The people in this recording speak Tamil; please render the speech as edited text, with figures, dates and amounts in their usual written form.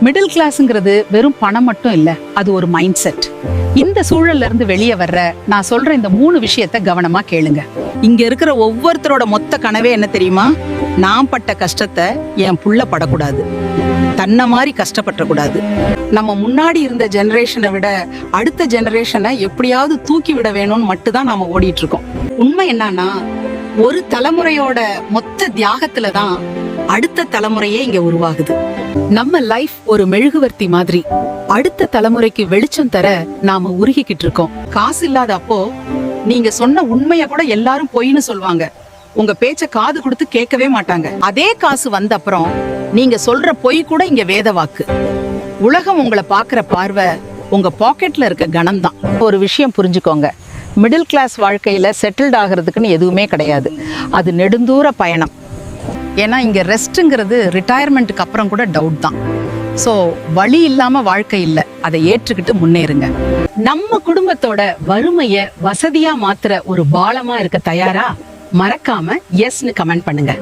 மிடில் கிளாஸ்ங்கிறது வெறும் பணம் மட்டும் இல்ல, அது ஒரு மைண்ட் செட். இந்த சூழல்ல இருந்து வெளியே வர்ற நான் சொல்ற இந்த 3 விஷயத்த கவனமா கேளுங்க. இங்க இருக்கிற ஒவ்வொருத்தரோட மொத்த கனவே என்ன தெரியுமா? நான் பட்ட கஷ்டத்தை என் புள்ள படக்கூடாது, தன்னை மாதிரி கஷ்டப்படக்கூடாது. நம்ம முன்னாடி இருந்த ஜெனரேஷனை விட அடுத்த ஜெனரேஷனை எப்படியாவது தூக்கி விட வேணும்னு மட்டும் தான் நாம ஓடிட்டு இருக்கோம். உண்மை என்னன்னா, ஒரு தலைமுறையோட மொத்த தியாகத்துல தான் அடுத்த தலைமுறையே இங்க உருவாகுது. நம்ம லைஃப் ஒரு மெழுகுவர்த்தி மாதிரி அடுத்த தலைமுறைக்கு வெளிச்சம் தர நாம உருகிக்கிட்டு இருக்கோம். காசு இல்லாத அப்போ நீங்க சொன்ன உண்மைய கூட எல்லாரும் பொய்ன்னு சொல்வாங்க. உங்க பேச்ச காது கொடுத்து கேட்கவே மாட்டாங்க. அதே காசு வந்த அப்புறம் நீங்க சொல்ற பொய் கூட இங்க வேத வாக்கு. உலகம் உங்களை பாக்குற பார்வை உங்க பாக்கெட்ல இருக்க கணம் தான். ஒரு விஷயம் புரிஞ்சுக்கோங்க, மிடில் கிளாஸ் வாழ்க்கையில செட்டில்ட் ஆகிறதுக்குன்னு எதுவுமே கிடையாது. அது நெடுந்தூர பயணம். ஏன்னா இங்க ரெஸ்ட்ங்கிறது ரிட்டையர்மெண்ட்டுக்கு அப்புறம் கூட டவுட் தான். ஸோ வழி இல்லாம வாழ்க்கை இல்லை, அதை ஏற்றுக்கிட்டு முன்னேறுங்க. நம்ம குடும்பத்தோட வறுமைய வசதியா மாத்துற ஒரு பாலமா இருக்க தயாரா? மறக்காம எஸ்ன்னு கமெண்ட் பண்ணுங்க.